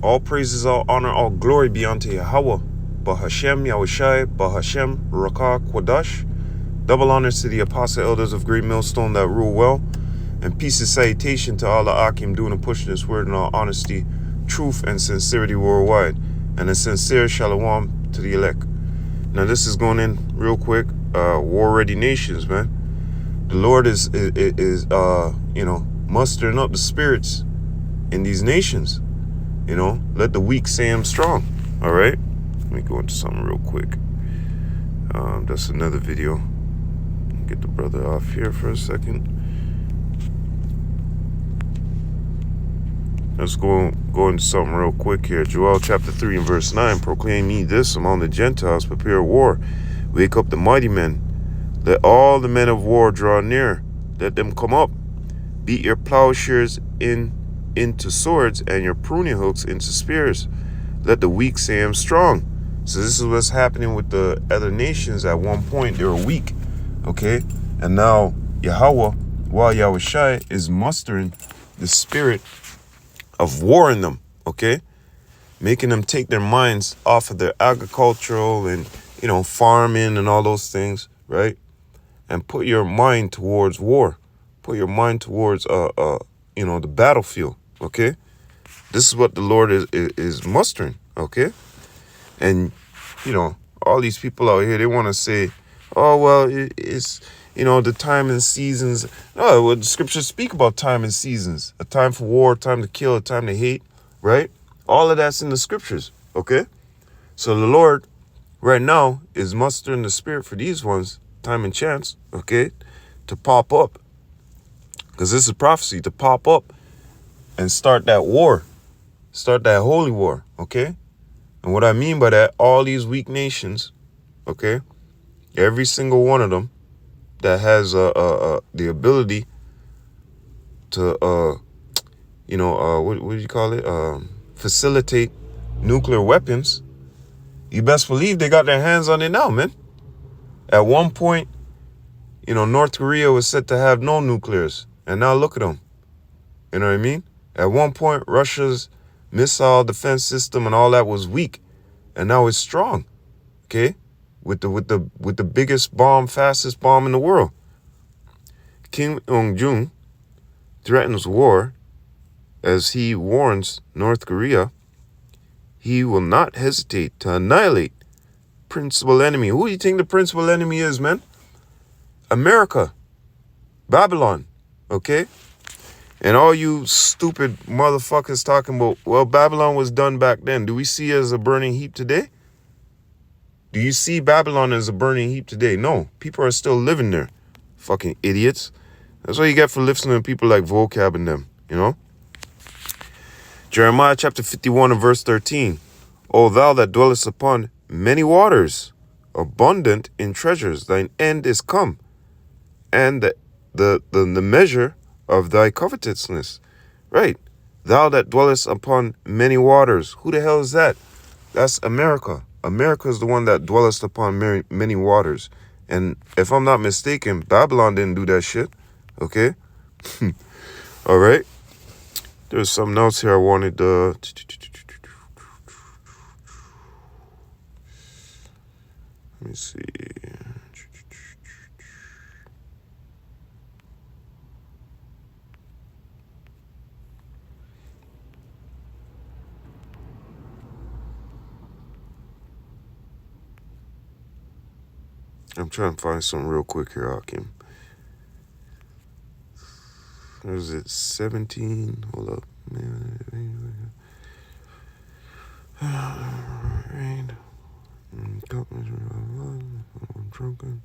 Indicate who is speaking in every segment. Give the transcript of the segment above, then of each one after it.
Speaker 1: All praises, all honor, all glory be unto Yahweh. Bahashem Yahushai, Bahashem Rakah Kwadash. Double honors to the apostle elders of Great Millstone that rule well. And peace and salutation to all the Akim doing and pushing this word in all honesty, truth, and sincerity worldwide. And a sincere shalom to the elect. Now this is going in real quick. War-ready nations, man. The Lord is mustering up the spirits in these nations. Let the weak say I'm strong. All right. Let me go into something real quick. That's another video. Get the brother off here for a second. Let's go into something real quick here. Joel chapter 3 and verse 9. Proclaim ye this among the Gentiles, prepare war. Wake up the mighty men. Let all the men of war draw near. Let them come up. Beat your plowshares into swords and your pruning hooks into spears. Let the weak say I'm strong. So this is what's happening with the other nations. At one point, they were weak. Okay? And now Yahweh, while Yahushai is mustering the spirit of war in them. Okay? Making them take their minds off of their agricultural and, farming and all those things. Right? And put your mind towards war. Put your mind towards, the battlefield. Okay? This is what the Lord is mustering. Okay? And, all these people out here, they want to say, oh, well, it's, the time and seasons. No, well, the scriptures speak about time and seasons. A time for war, a time to kill, a time to hate. Right? All of that's in the scriptures. Okay? So the Lord right now is mustering the spirit for these ones, time and chance, okay, to pop up. Because this is prophecy, to pop up and start that war. Start that holy war, okay? And what I mean by that, all these weak nations, okay, every single one of them that has the ability to, what do you call it? Facilitate nuclear weapons, you best believe they got their hands on it now, man. At one point, North Korea was said to have no nuclears. And now look at them. You know what I mean? At one point, Russia's missile defense system and all that was weak. And now it's strong. Okay? With the biggest bomb, fastest bomb in the world. Kim Jong-un threatens war as he warns North Korea he will not hesitate to annihilate principal enemy. Who do you think the principal enemy is, man? America. Babylon. Okay? And all you stupid motherfuckers talking about, well, Babylon was done back then. Do we see it as a burning heap today? Do you see Babylon as a burning heap today? No. People are still living there. Fucking idiots. That's what you get for listening to people like Vocab and them, Jeremiah chapter 51 and verse 13. O thou that dwellest upon many waters, abundant in treasures, thine end is come, and the measure of thy covetousness. Right. Thou that dwellest upon many waters. Who the hell is that? That's America. America is the one that dwellest upon many waters. And if I'm not mistaken, Babylon didn't do that shit. Okay? All right? There's something else here I wanted to... Let me see. I'm trying to find something real quick here, Hakim. There's it 17. Hold up. Drunken.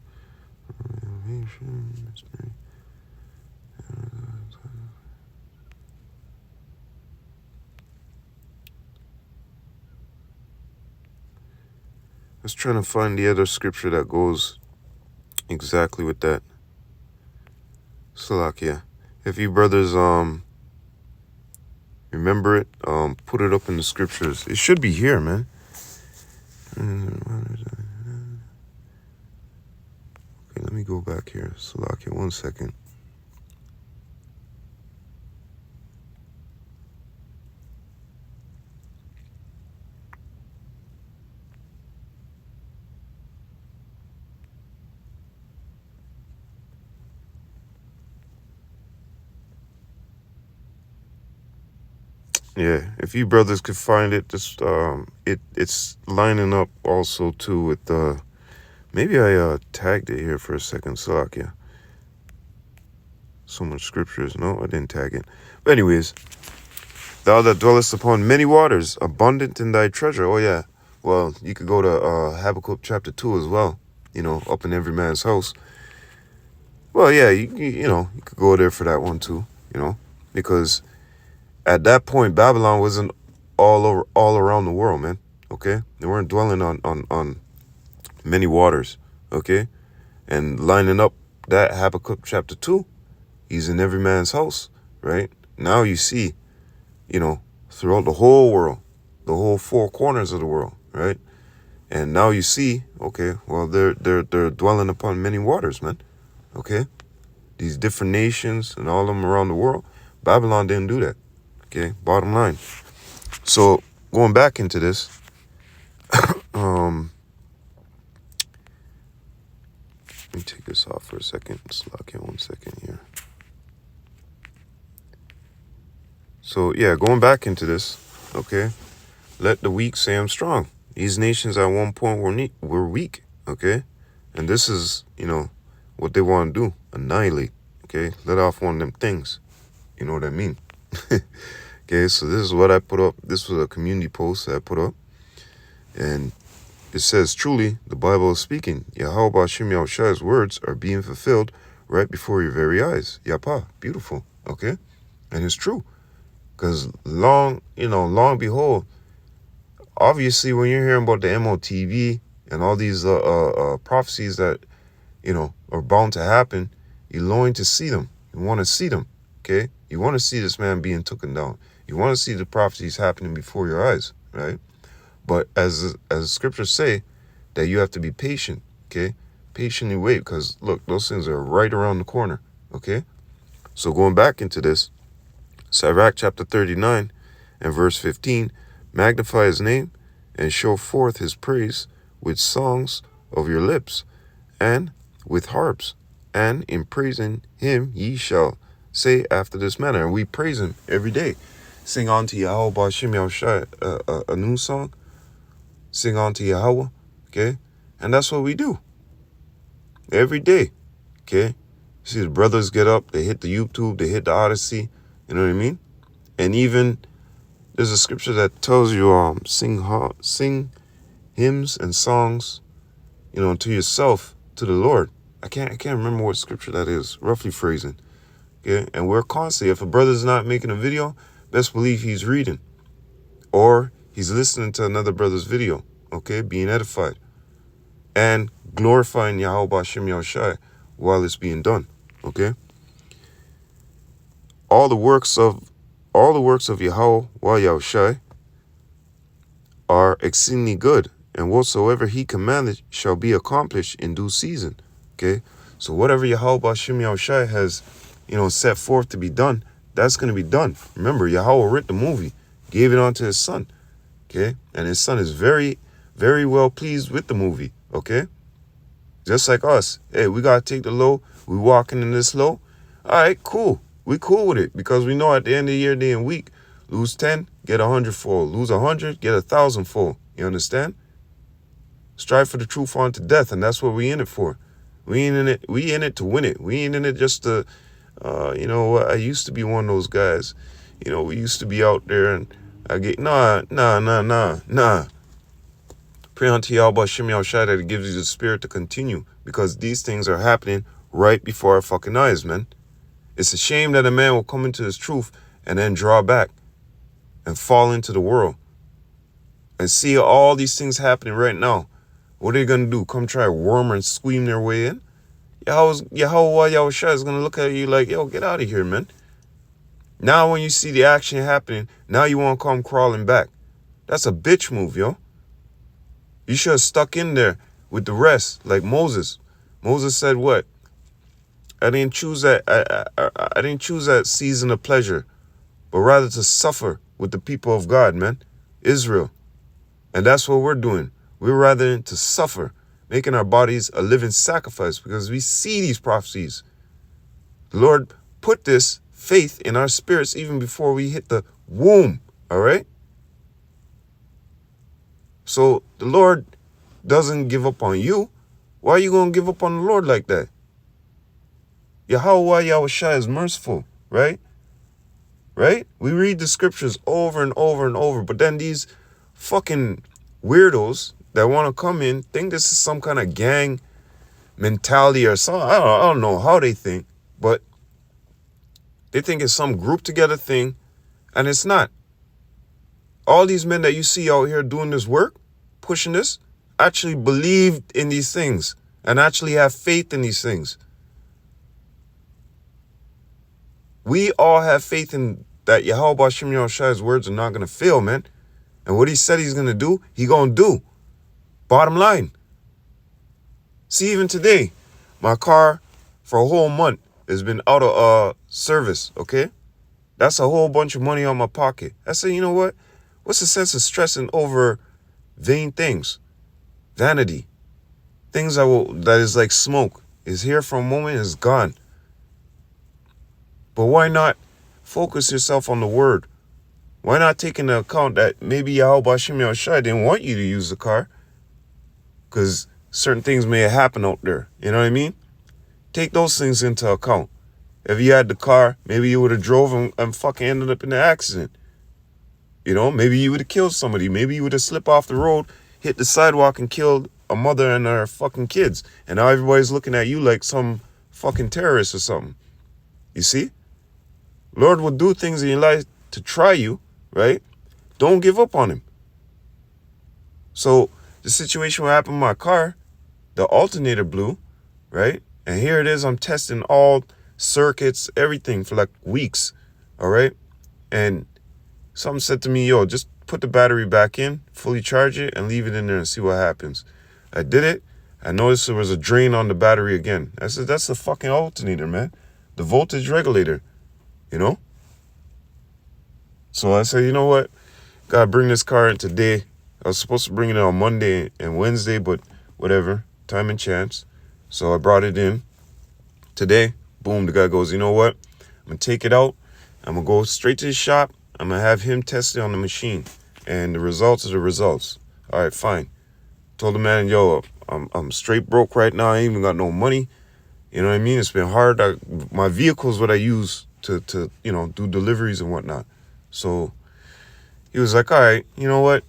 Speaker 1: I was trying to find the other scripture that goes exactly with that. Salakia. If you brothers remember it, put it up in the scriptures. It should be here, man. Okay, let me go back here. Salakia, 1 second. Yeah, if you brothers could find it, just it's lining up also too with maybe I tagged it here for a second, Salakia. So much scriptures. No, I didn't tag it. But anyways, thou that dwellest upon many waters, abundant in thy treasure. Oh yeah. Well, you could go to Habakkuk chapter 2 as well. Up in every man's house. Well, yeah, you could go there for that one too. Because at that point, Babylon wasn't all around the world, man. Okay, they weren't dwelling on many waters. Okay, and lining up that Habakkuk chapter 2, he's in every man's house, right? Now you see, throughout the whole world, the whole four corners of the world, right? And now you see, okay, well, they're dwelling upon many waters, man. Okay, these different nations and all of them around the world. Babylon didn't do that. Okay, bottom line. So going back into this, let me take this off for a second. Just lock in 1 second here. So yeah, going back into this, okay, let the weak say I'm strong. These nations at one point were weak, okay, and this is what they want to do, annihilate, okay, let off one of them things. You know what I mean? Okay, so this is what I put up. This was a community post that I put up, and it says, truly, the Bible is speaking. Yahweh Hashem Yahushai's words are being fulfilled right before your very eyes. Yapa, beautiful, okay? And it's true. Because long behold, obviously when you're hearing about the MOTV and all these prophecies that, are bound to happen, you're longing to see them. You want to see them, okay? You want to see this man being taken down. You want to see the prophecies happening before your eyes, right? But as scriptures say, that you have to be patient, okay? Patiently wait, because look, those things are right around the corner, okay? So going back into this, Sirach chapter 39 and verse 15, magnify his name and show forth his praise with songs of your lips and with harps, and in praising him ye shall say after this manner. And we praise him every day. Sing unto Yahweh Ba'Shem Yahushai a new song. Sing unto Yahweh, okay? And that's what we do every day, okay? See the brothers get up, they hit the YouTube, they hit the Odyssey, you know what I mean? And even there's a scripture that tells you sing hymns and songs, to yourself, to the Lord. I can't remember what scripture that is, roughly phrasing. Okay? And we're constantly, if a brother's not making a video, best believe he's reading. Or he's listening to another brother's video, okay, being edified. And glorifying Yahweh Ba'Shem Yahushai while it's being done. Okay? All the works of Yahweh Yahushai are exceedingly good, and whatsoever he commanded shall be accomplished in due season. Okay? So whatever Yahweh Ba'Shem Yahushai has, set forth to be done, that's going to be done. Remember, Yahweh wrote the movie, gave it on to his son. Okay? And his son is very, very well pleased with the movie. Okay? Just like us. Hey, we got to take the low. We walking in this low. All right, cool. We cool with it because we know at the end of the year, day and week, lose 10, get 100-fold. Lose 100, get 1,000-fold. You understand? Strive for the truth unto death, and that's what we in it for. We ain't in it. We in it to win it. We ain't in it just to, I used to be one of those guys. We used to be out there and I get, nah. Pray unto Yahweh Shem Yahushai that it gives you the spirit to continue, because these things are happening right before our fucking eyes, man. It's a shame that a man will come into his truth and then draw back and fall into the world and see all these things happening right now. What are they going to do? Come try worm and squeam their way in? Yahweh Yahushua is going to look at you like, yo, get out of here, man. Now when you see the action happening, now you want to come crawling back. That's a bitch move, yo. You should have stuck in there with the rest, like Moses. Moses said what? I didn't choose that. I didn't choose that season of pleasure, but rather to suffer with the people of God, man, Israel. And that's what we're doing. We're rather to suffer, making our bodies a living sacrifice, because we see these prophecies. The Lord put this faith in our spirits even before we hit the womb, All right? So the Lord doesn't give up on you. Why are you going to give up on the Lord like that? Yahweh Yahushua is merciful, right? Right? We read the scriptures over and over and over, but then these fucking weirdos that want to come in think this is some kind of gang mentality or something. I don't know how they think, but they think it's some group together thing, and it's not. All these men that you see out here doing this work, pushing this, actually believed in these things and actually have faith in these things. We all have faith in that Yahweh Bashim Yahushua's words are not going to fail, man. And what he said he's going to do, he going to do. Bottom line. See, even today, my car for a whole month has been out of service, okay? That's a whole bunch of money on my pocket. I say, you know what? What's the sense of stressing over vain things? Vanity. Things that is like smoke. Is here for a moment, is gone. But why not focus yourself on the word? Why not take into account that maybe Yahweh Bashim Yahushua didn't want you to use the car? Because certain things may have happened out there. You know what I mean? Take those things into account. If you had the car, maybe you would have drove and fucking ended up in an accident. You know, maybe you would have killed somebody. Maybe you would have slipped off the road, hit the sidewalk, and killed a mother and her fucking kids. And now everybody's looking at you like some fucking terrorist or something. You see? Lord will do things in your life to try you, right? Don't give up on him. So the situation what happened with my car, the alternator blew, right? And here it is, I'm testing all circuits, everything for like weeks, all right? And something said to me, yo, just put the battery back in, fully charge it, and leave it in there and see what happens. I did it. I noticed there was a drain on the battery again. I said, that's the fucking alternator, man. The voltage regulator, you know? So I said, you know what? Gotta bring this car in today. I was supposed to bring it in on Monday and Wednesday, but whatever, time and chance. So I brought it in today. Boom, the guy goes, you know what? I'm going to take it out. I'm going to go straight to the shop. I'm going to have him test it on the machine. And the results are the results. All right, fine. Told the man, yo, I'm straight broke right now. I ain't even got no money. You know what I mean? It's been hard. My vehicle is what I use to do deliveries and whatnot. So he was like, all right, you know what?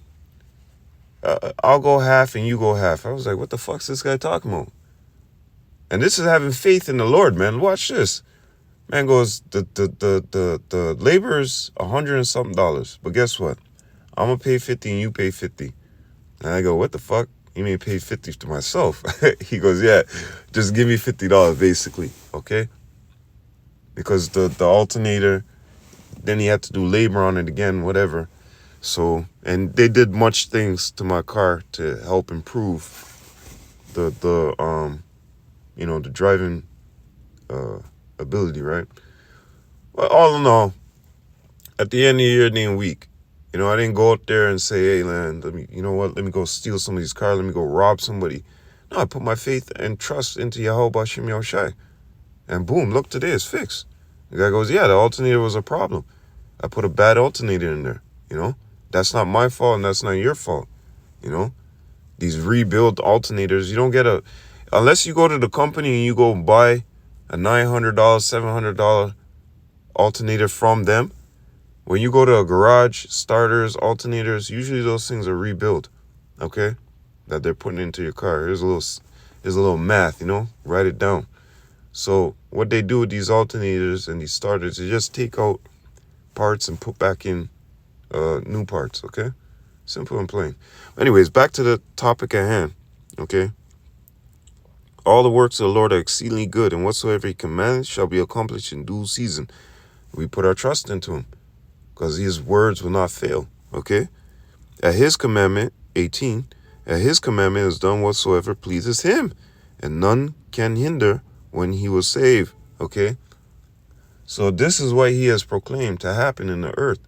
Speaker 1: I'll go half and you go half. I was like, what the fuck's this guy talking about? And this is having faith in the Lord, man. Watch this. Man goes, the labor is $100 and something. But guess what? I'm going to pay 50 and you pay 50. And I go, what the fuck? You may pay 50 to myself. He goes, yeah, just give me $50 basically. Okay. Because the alternator, then he had to do labor on it again, whatever. So, and they did much things to my car to help improve the driving ability, right? Well, all in all, at the end of the year, it ain't weak. You know, I didn't go out there and say, hey, man, let me go steal somebody's car. Let me go rob somebody. No, I put my faith and trust into Yahweh Bashim Yahushua. And boom, look, today it's fixed. The guy goes, yeah, the alternator was a problem. I put a bad alternator in there, you know? That's not my fault and that's not your fault, you know? These rebuild alternators, you don't get unless you go to the company and you go buy a $900, $700 alternator from them. When you go to a garage, starters, alternators, usually those things are rebuilt, okay? That they're putting into your car. Here's a little math, you know? Write it down. So what they do with these alternators and these starters is just take out parts and put back in new parts, okay? Simple and plain. Anyways, back to the topic at hand, okay? All the works of the Lord are exceedingly good, and whatsoever he commandeth shall be accomplished in due season. We put our trust into him, because his words will not fail, okay? At his commandment, 18, at his commandment is done whatsoever pleases him, and none can hinder when he will save, okay? So this is what he has proclaimed to happen in the earth.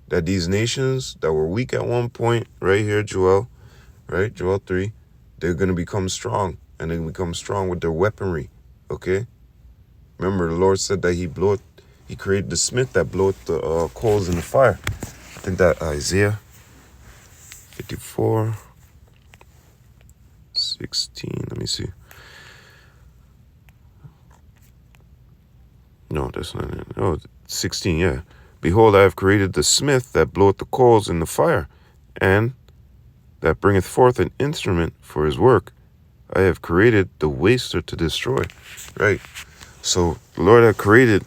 Speaker 1: That these nations that were weak at one point, right here, Joel, right, Joel 3, they're going to become strong, and they become strong with their weaponry, okay? Remember, the Lord said that he created the smith that bloweth the coals in the fire. think that Isaiah 54, 16. Let me see. No, that's not it. Oh, 16, yeah. Behold, I have created the smith that bloweth the coals in the fire, and that bringeth forth an instrument for his work. I have created the waster to destroy. Right. So the Lord had created,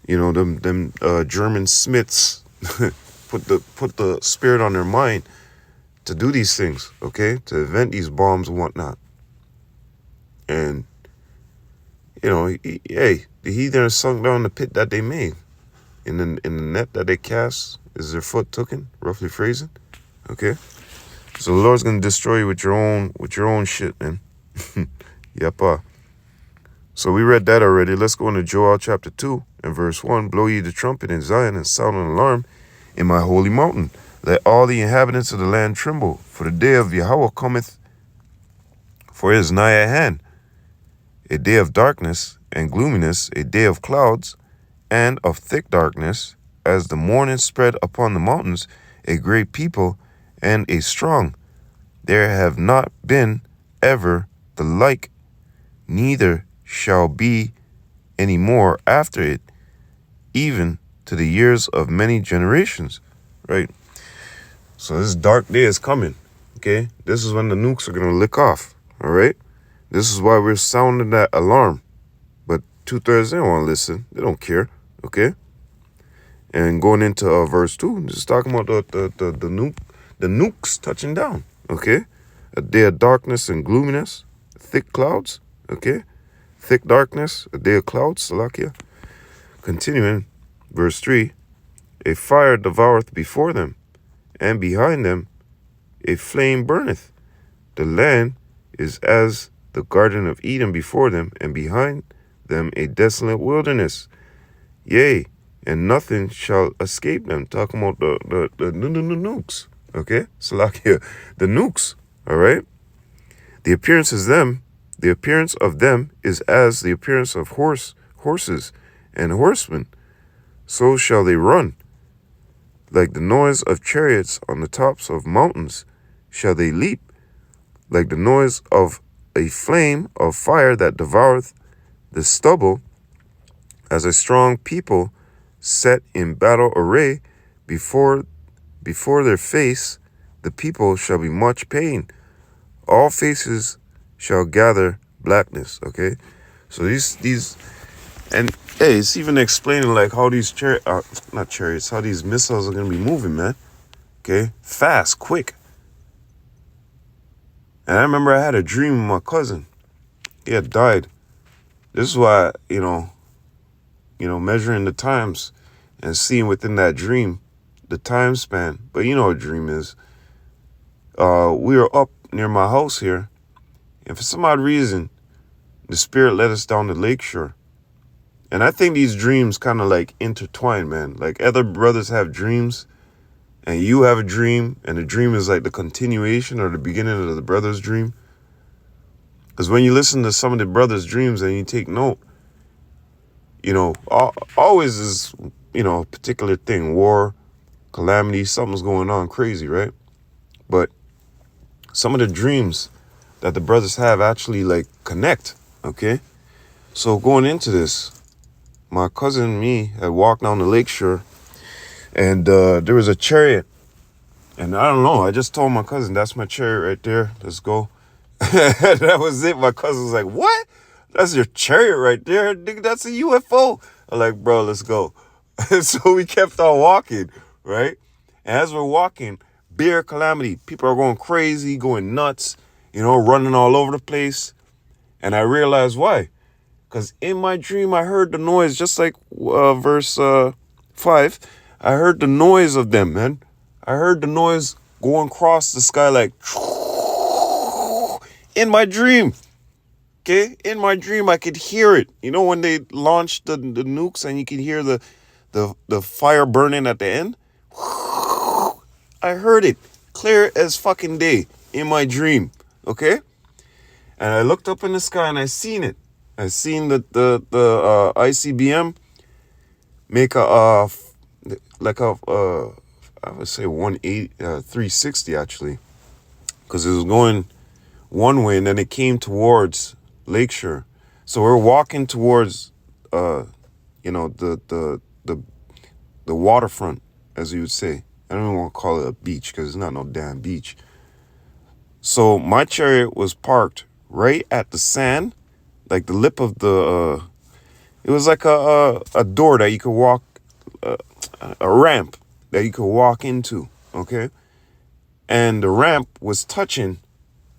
Speaker 1: them German smiths, put the spirit on their mind to do these things, okay, to invent these bombs and whatnot. And the heathen are sunk down in the pit that they made. In the net that they cast is their foot taken, roughly phrasing. Okay. So the Lord's gonna destroy you with your own shit, man. Yep. So we read that already. Let's go into Joel chapter 2 and verse 1. Blow ye the trumpet in Zion and sound an alarm in my holy mountain. Let all the inhabitants of the land tremble, for the day of Yahweh cometh, for it is nigh at hand. A day of darkness and gloominess, a day of clouds and of thick darkness, as the morning spread upon the mountains, a great people and a strong. There have not been ever the like, neither shall be any more after it, even to the years of many generations. Right? So this dark day is coming. Okay? This is when the nukes are going to lick off. All right? This is why we're sounding that alarm. But 2/3, they don't want to listen. They don't care. Okay? And going into verse 2, this is talking about the nukes touching down. Okay? A day of darkness and gloominess, thick clouds. Okay? Thick darkness, a day of clouds, Salakia. Continuing, verse 3, a fire devoureth before them, and behind them a flame burneth. The land is as the garden of Eden before them, and behind them a desolate wilderness. Yea, and nothing shall escape them. Talking about the nukes. Okay? Salakia, the nukes. All right? The appearance of them is as the appearance of horses and horsemen. So shall they run. Like the noise of chariots on the tops of mountains shall they leap. Like the noise of a flame of fire that devoureth the stubble, as a strong people set in battle array before their face, the people shall be much pain. All faces shall gather blackness. Okay, so these and hey, it's even explaining like how these how these missiles are gonna be moving, man. Okay, fast, quick. And I remember I had a dream with my cousin. He had died. This is why, measuring the times and seeing within that dream the time span. But you know what a dream is. We were up near my house here, and for some odd reason, the spirit led us down the lakeshore. And I think these dreams kind of like intertwine, man. Like other brothers have dreams, and you have a dream, and the dream is like the continuation or the beginning of the brother's dream. Because when you listen to some of the brothers' dreams and you take note, always is, a particular thing, war, calamity, something's going on crazy, right? But some of the dreams that the brothers have actually like connect, okay? So going into this, my cousin and me had walked down the lakeshore, and there was a chariot. And I don't know, I just told my cousin, that's my chariot right there, let's go. That was it. My cousin was like, what? That's your chariot right there? Nigga, that's a UFO. I'm like, bro, let's go. So we kept on walking, right? And as we're walking, bear calamity. People are going crazy, going nuts, running all over the place. And I realized why. Because in my dream, I heard the noise, just like verse 5. I heard the noise of them, man. I heard the noise going across the sky like... in my dream. Okay? In my dream, I could hear it. When they launched the nukes and you can hear the fire burning at the end? I heard it clear as fucking day in my dream. Okay? And I looked up in the sky and I seen it. I seen the ICBM make a I would say 360 actually, because it was going one way and then it came towards Lakeshore. So we're walking towards, the waterfront, as you would say. I don't even want to call it a beach because it's not no damn beach. So my chariot was parked right at the sand, like the lip of the. It was like a door that you could walk, a ramp that you could walk into. Okay, and the ramp was touching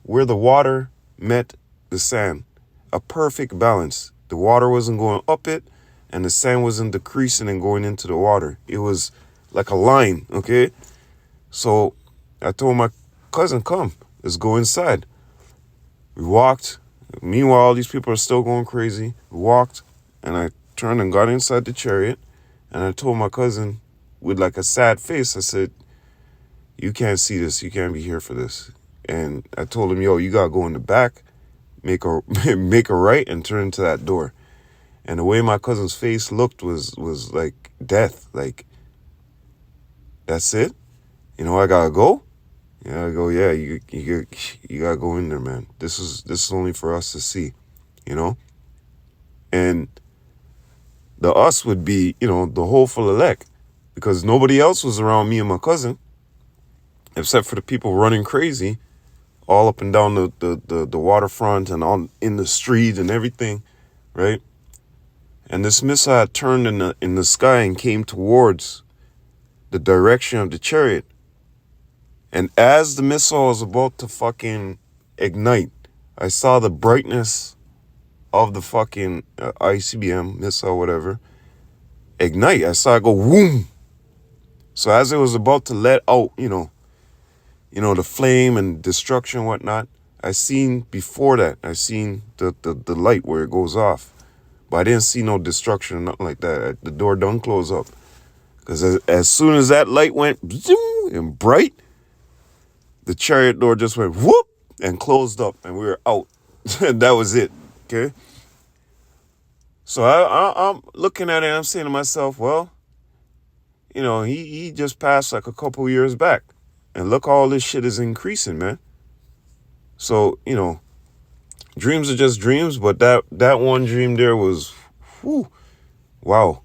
Speaker 1: where the water met the sand. A perfect balance. The water wasn't going up it, and the sand wasn't decreasing and going into the water. It was like a line, okay? So I told my cousin, come, let's go inside. We walked. Meanwhile, all these people are still going crazy. We walked, and I turned and got inside the chariot, and I told my cousin with like a sad face, I said, you can't see this. You can't be here for this. And I told him, yo, you got to go in the back, make a make a right, and turn into that door. And the way my cousin's face looked was like death. Like, that's it? You know, I got to go? Yeah, I go, yeah, you got to go in there, man. This is only for us to see, you know? And the us would be, the whole full elect, because nobody else was around me and my cousin, except for the people running crazy all up and down the waterfront and on in the street and everything, right? And this missile had turned in the sky and came towards the direction of the chariot. And as the missile was about to fucking ignite, I saw the brightness of the fucking ICBM missile, whatever, ignite. I saw it go whoom. So as it was about to let out, the flame and destruction and whatnot, I seen before that, I seen the light where it goes off. But I didn't see no destruction or nothing like that. The door done close up. Because as soon as that light went zoom and bright, the chariot door just went whoop and closed up and we were out. And that was it. Okay? So I'm looking at it and I'm saying to myself, well, he just passed like a couple years back. And look, all this shit is increasing, man. So, dreams are just dreams, but that one dream there was, whew, wow.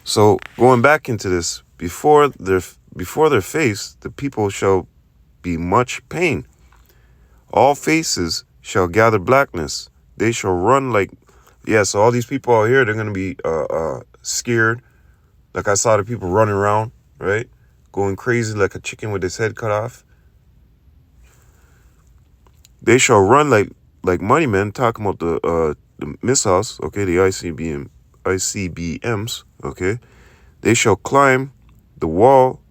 Speaker 1: So going back into this, before their face, the people shall be much pain. All faces shall gather blackness. They shall run like, so all these people out here, they're going to be scared. Like I saw the people running around, right? Going crazy like a chicken with its head cut off. They shall run like money men, talking about the missiles, okay, the ICBMs, okay. They shall climb the wall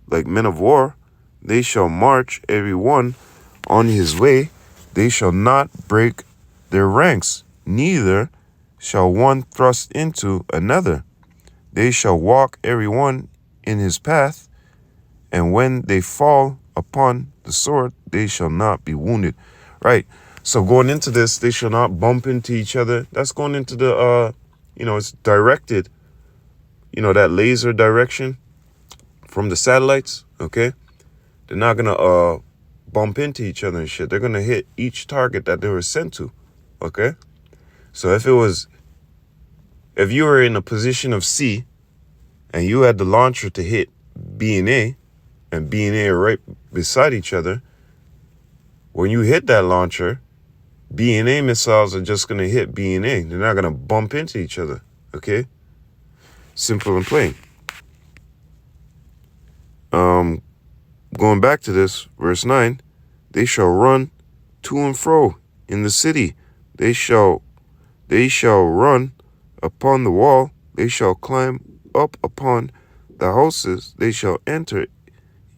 Speaker 1: like men of war. They shall march every one on his way. They shall not break their ranks, neither shall one thrust into another. They shall walk every one in his path, and when they fall upon the sword, they shall not be wounded. Right. So going into this, they shall not bump into each other. That's going into the, it's directed, that laser direction from the satellites. Okay. They're not going to bump into each other and shit. They're going to hit each target that they were sent to. Okay. So if you were in a position of C and you had the launcher to hit B and A are right beside each other, when you hit that launcher, B and A missiles are just going to hit B and A. They're not going to bump into each other, okay? Simple and plain. Going back to this, verse 9, they shall run to and fro in the city. They shall run upon the wall. They shall climb up upon the houses. They shall enter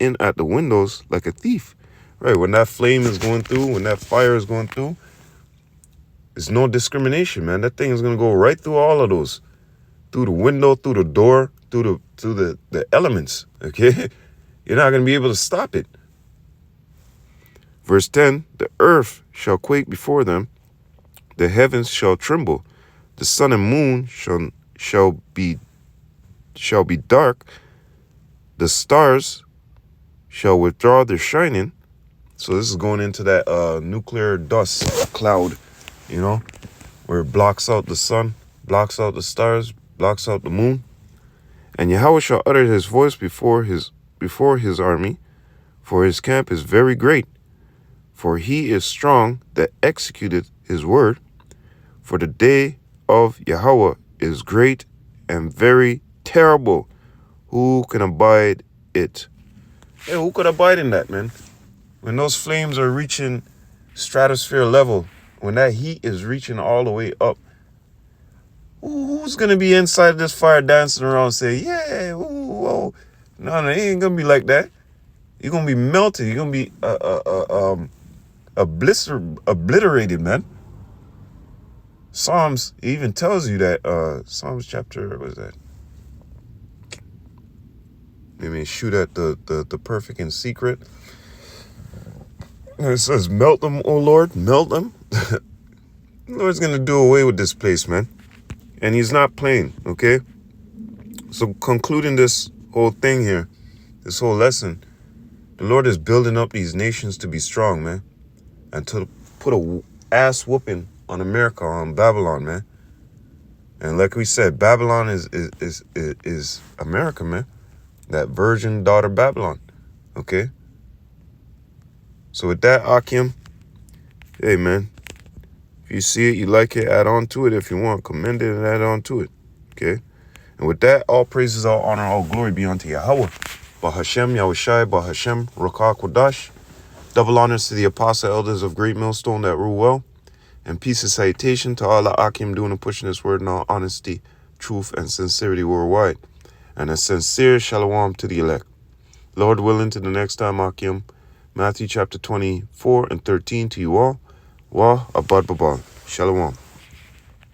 Speaker 1: in at the windows like a thief. Right, when that flame is going through, when that fire is going through, there's no discrimination, man. That thing is going to go right through all of those. Through the window, through the door, through the elements, okay? You're not going to be able to stop it. Verse 10, the earth shall quake before them. The heavens shall tremble. The sun and moon shall be dark. The stars shall withdraw their shining. So this is going into that nuclear dust cloud, you know, where it blocks out the sun, blocks out the stars, blocks out the moon. And Yahweh shall utter his voice before his army, for his camp is very great. For he is strong that executed his word. For the day of Yahweh is great and very terrible. Who can abide it? Hey, who could abide in that, man? When those flames are reaching stratosphere level, when that heat is reaching all the way up, who's going to be inside this fire dancing around and say, yeah, ooh, whoa. No, it ain't going to be like that. You're going to be melted. You're going to be obliterated, man. Psalms even tells you that. Psalms chapter, what is that? Maybe shoot at the perfect in secret. And it says, melt them, O Lord, melt them. The Lord's going to do away with this place, man. And he's not playing, okay? So concluding this whole thing here, this whole lesson, the Lord is building up these nations to be strong, man. And to put a ass whooping on America, on Babylon, man. And like we said, Babylon is America, man. That virgin daughter Babylon, okay? So with that, Akim, hey, man. If you see it, you like it, add on to it. If you want, commend it and add on to it. Okay? And with that, all praises, all honor, all glory be unto Yahweh. Bahashem, Yahushai, Bahashem, Rakah Kodash. Double honors to the apostle elders of Great Millstone that rule well. And peace and salutation to all the Akim doing and pushing this word in all honesty, truth, and sincerity worldwide. And a sincere shalom to the elect. Lord willing, to the next time, Akim. Matthew chapter 24 and 13 to you all. Wa abad babal. Shalom.